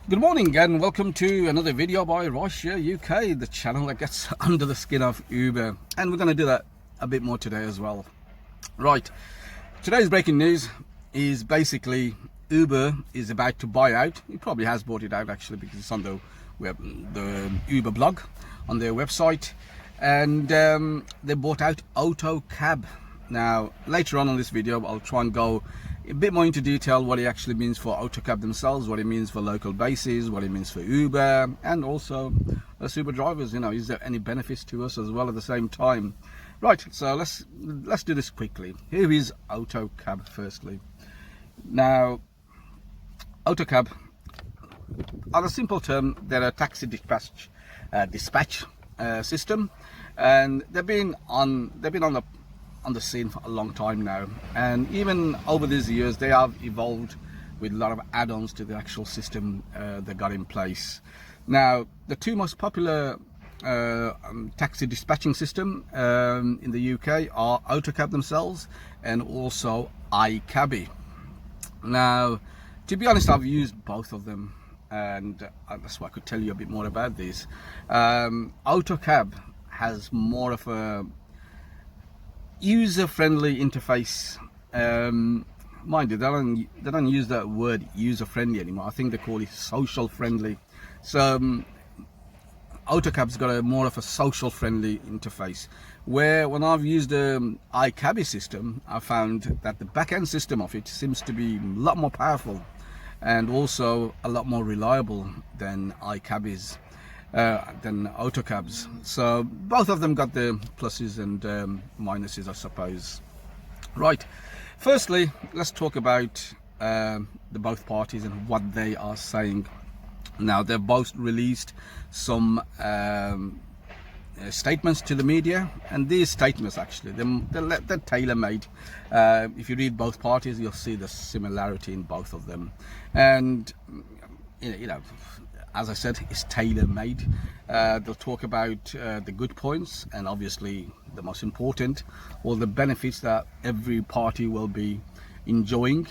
Good morning and welcome to another video by Russia UK, the channel that gets under the skin of Uber, and we're going to do that a bit more today as well. Right, today's breaking news is basically Uber is about to buy out. It probably has bought it out actually, because it's on the Uber blog on their website, and they bought out AutoCab. Now later on in this video I'll try and go a bit more into detail what it actually means for AutoCab themselves, what it means for local bases, what it means for Uber, and also us Uber drivers. You know, is there any benefits to us as well at the same time? Right, so let's do this quickly. Here is AutoCab firstly. Now AutoCab, on a simple term, they're a taxi dispatch system, and they've been on the scene for a long time now, and even over these years they have evolved with a lot of add-ons to the actual system they got in place. Now the two most popular taxi dispatching system in the UK are AutoCab themselves and also iCabbi. Now to be honest, I've used both of them, and that's why I could tell you a bit more about these. AutoCab has more of a user-friendly interface. Mind you, they don't use that word user-friendly anymore. I think they call it social-friendly. So AutoCab's got a more of a social-friendly interface, where when I've used the iCabbi system, I found that the back-end system of it seems to be a lot more powerful and also a lot more reliable than iCabbi's, than AutoCab's. So both of them got the pluses and minuses, I suppose. Right, firstly let's talk about the both parties and what they are saying. Now they've both released some statements to the media, and these statements actually they're tailor-made. If you read both parties, you'll see the similarity in both of them, and you know, as I said, it's tailor-made. They'll talk about the good points, and obviously the most important, all the benefits that every party will be enjoying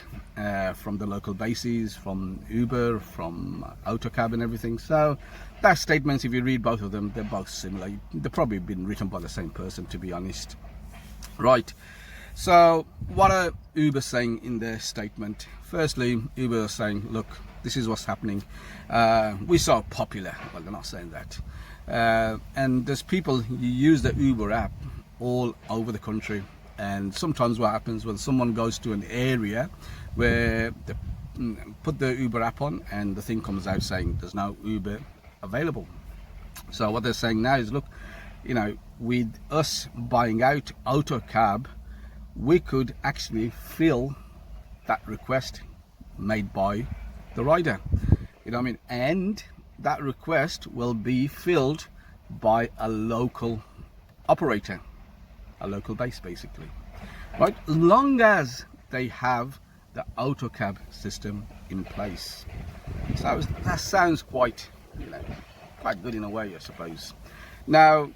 from the local bases, from Uber, from AutoCab and everything. So that statements, if you read both of them, they're both similar. They've probably been written by the same person, to be honest. Right, so what are Uber saying in their statement? Firstly, Uber are saying, look, this is what's happening. We're so popular. Well, they're not saying that. And there's people who use the Uber app all over the country. And sometimes what happens when someone goes to an area where they put the Uber app on and the thing comes out saying there's no Uber available. So what they're saying now is, look, you know, with us buying out AutoCab, we could actually fill that request made by the rider, you know what I mean, and that request will be filled by a local operator, a local base basically, right, as long as they have the AutoCab system in place. So that sounds quite, you know, quite good in a way, I suppose. Now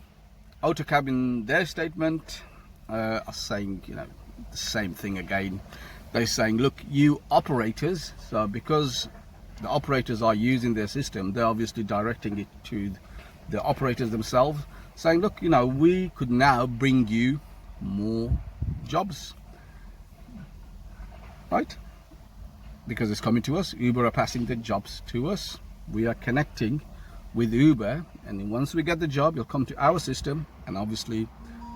AutoCab in their statement are saying, you know, the same thing again. They're saying, look, you operators, so because the operators are using their system, they're obviously directing it to the operators themselves, saying, look, you know, we could now bring you more jobs, right? Because it's coming to us. Uber are passing the jobs to us. We are connecting with Uber, and once we get the job, you'll come to our system, and obviously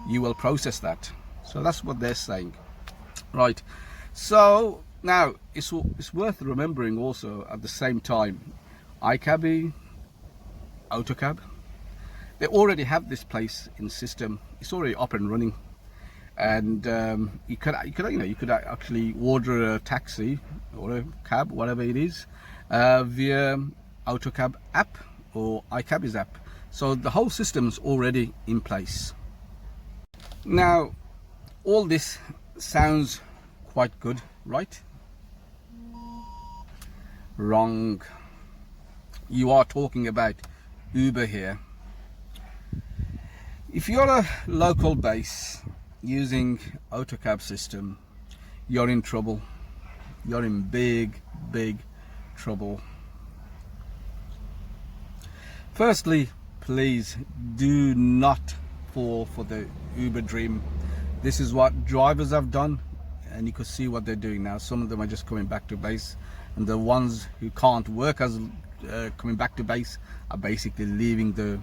you will process that. So that's what they're saying, right? So now it's worth remembering also at the same time, iCabbi, AutoCab, they already have this place in system. It's already up and running, and you could actually order a taxi or a cab, whatever it is, via AutoCab app or iCabbi's app. So the whole system's already in place. Now all this sounds quite good, right? Wrong. You are talking about Uber here. If you're a local base using AutoCab system, you're in trouble. You're in big trouble. Firstly, please do not fall for the Uber dream. This is what drivers have done, and you can see what they're doing now. Some of them are just coming back to base, and the ones who can't work as coming back to base are basically leaving the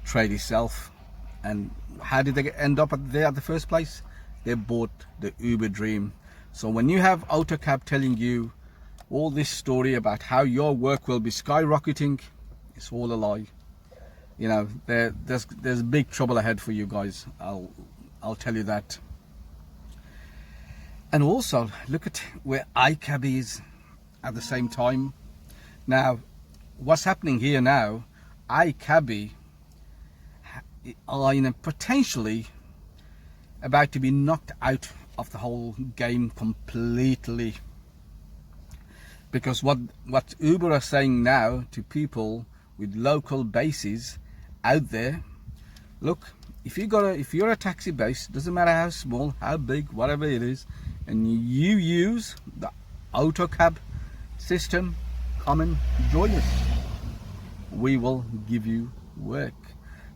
trade itself. And how did they end up there at the first place? They bought the Uber dream. So when you have AutoCab telling you all this story about how your work will be skyrocketing, it's all a lie. You know, there's big trouble ahead for you guys. I'll tell you that. And also look at where iCabbi is at the same time. Now, what's happening here now? iCabbi are potentially about to be knocked out of the whole game completely, because what Uber are saying now to people with local bases out there, look, if you're a taxi base, doesn't matter how small, how big, whatever it is, and you use the AutoCab system, come and join us. We will give you work.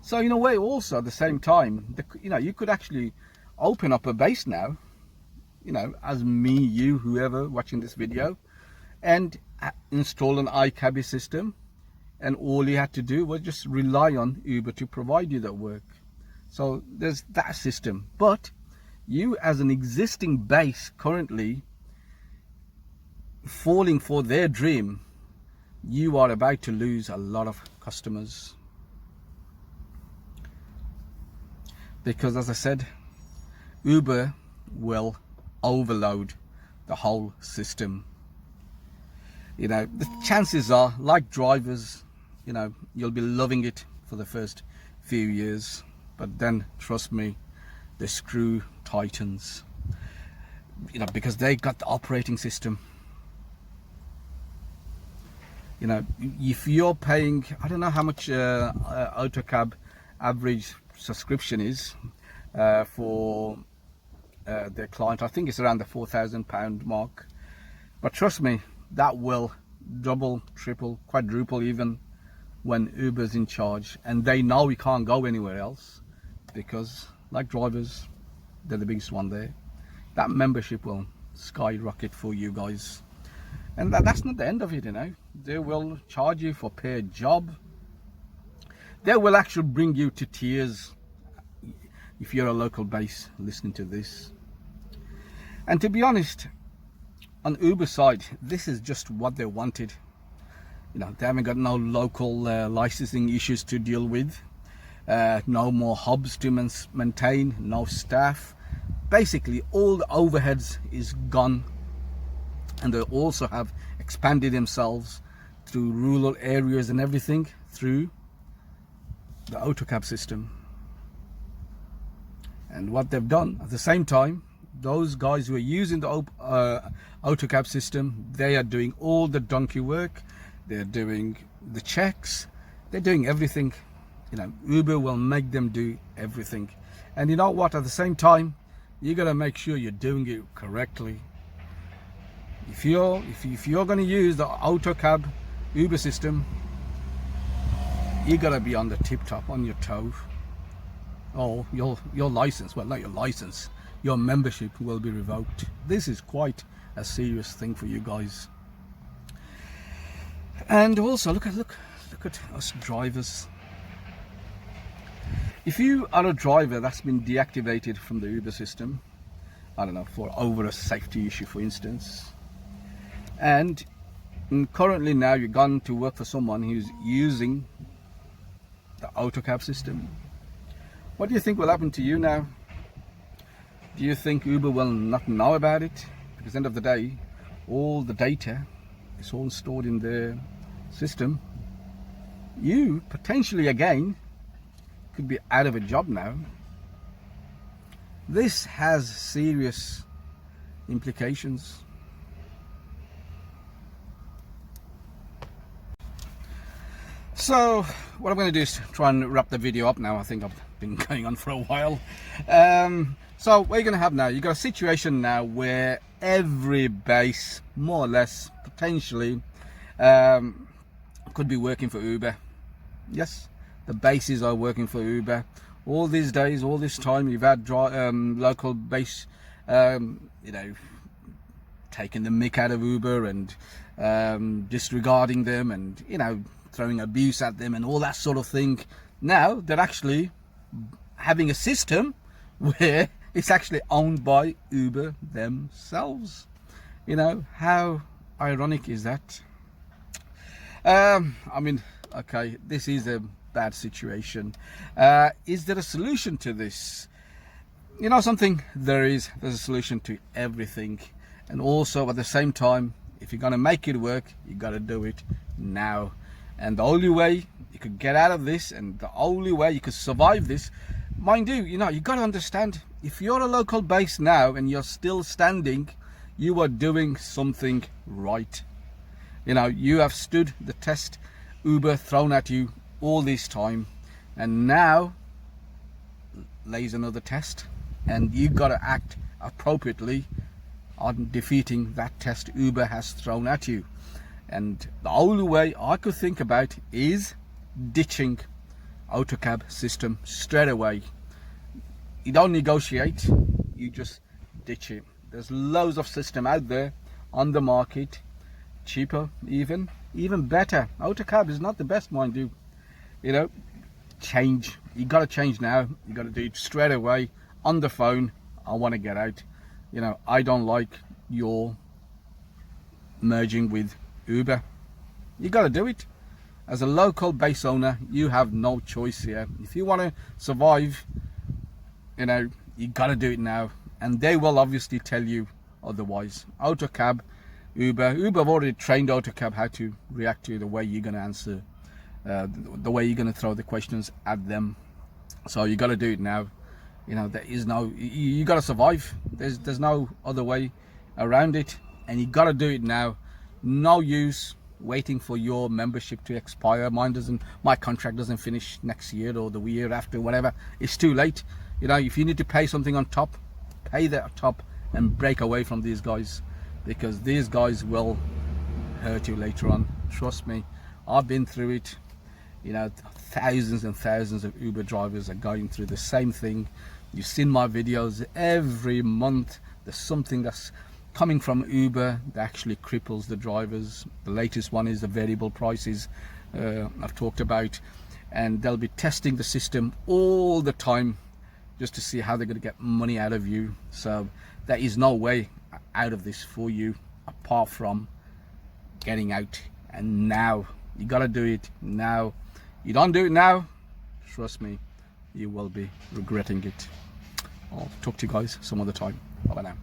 So in a way, also at the same time, you could actually open up a base now, as me, you, whoever watching this video, and install an iCabbi system, and all you had to do was just rely on Uber to provide you that work. So there's that system. But you, as an existing base currently falling for their dream, you are about to lose a lot of customers. Because as I said, Uber will overload the whole system. The chances are, like drivers, you'll be loving it for the first few years, but then trust me, the screw tightens, because they got the operating system. If you're paying, I don't know how much AutoCab average subscription is for their client. I think it's around the £4,000 mark, but trust me, that will double, triple, quadruple even when Uber's in charge, and they know we can't go anywhere else, because like drivers, they're the biggest one there. That membership will skyrocket for you guys, and that's not the end of it. They will charge you for per job. They will actually bring you to tears if you're a local base listening to this. And to be honest, on Uber side, this is just what they wanted. They haven't got no local licensing issues to deal with, no more hubs to maintain, no staff. Basically all the overheads is gone, and they also have expanded themselves through rural areas and everything through the AutoCab system. And what they've done at the same time, those guys who are using the AutoCab system, they are doing all the donkey work. They're doing the checks. They're doing everything. Uber will make them do everything. And you know what? At the same time, you got to make sure you're doing it correctly. If you're going to use the AutoCab Uber system, you got to be on the tip top, on your toe. Oh, your license, well, not your license, your membership will be revoked. This is quite a serious thing for you guys. And also look at us drivers. If you are a driver that's been deactivated from the Uber system, I don't know, for over a safety issue, for instance, and currently now you're gone to work for someone who's using the AutoCab system, what do you think will happen to you now? Do you think Uber will not know about it? Because at the end of the day, all the data is all stored in their system. You potentially again could be out of a job now. This has serious implications. So what I'm going to do is try and wrap the video up now. I think I've been going on for a while. So what you're going to have now, you've got a situation now where every base, more or less, potentially, could be working for Uber. Yes, the bases are working for Uber. All these days, all this time, you've had local base, you know, taking the mick out of Uber and disregarding them, and you know, throwing abuse at them and all that sort of thing. Now they're actually having a system where it's actually owned by Uber themselves. You know, how ironic is that? I mean, okay, this is a bad situation. Is there a solution to this? You know something, there's a solution to everything. And also at the same time, if you're going to make it work, you got to do it now. And the only way you could get out of this, and the only way you could survive this, mind you, you know, you got to understand, if you're a local base now and you're still standing, you are doing something right. You know, you have stood the test Uber thrown at you all this time, and now lays another test, and you got to act appropriately on defeating that test Uber has thrown at you. And the only way I could think about is ditching AutoCab system straight away. You don't negotiate, you just ditch it. There's loads of system out there on the market, cheaper, even better. AutoCab is not the best, mind you. You know, change. You got to change now. You got to do it straight away on the phone. I want to get out. You know, I don't like your merging with Uber. You got to do it. As a local base owner, you have no choice here. If you want to survive, you know, you got to do it now. And they will obviously tell you otherwise. AutoCab, Uber have already trained AutoCab how to react to the way you're going to answer, the way you're going to throw the questions at them. So you got to do it now. You know, there is no, you got to survive. There's no other way around it, and you got to do it now. No use waiting for your membership to expire. My contract doesn't finish next year or the year after, whatever. It's too late. You know, if you need to pay something on top, pay that top and break away from these guys, because these guys will hurt you later on. Trust me, I've been through it. You know, thousands and thousands of Uber drivers are going through the same thing. You've seen my videos every month. There's something that's coming from Uber that actually cripples the drivers. The latest one is the variable prices I've talked about, and they'll be testing the system all the time just to see how they're going to get money out of you. So there is no way out of this for you apart from getting out, and now you got to do it now. You don't do it now, trust me, you will be regretting it. I'll talk to you guys some other time. Bye bye now.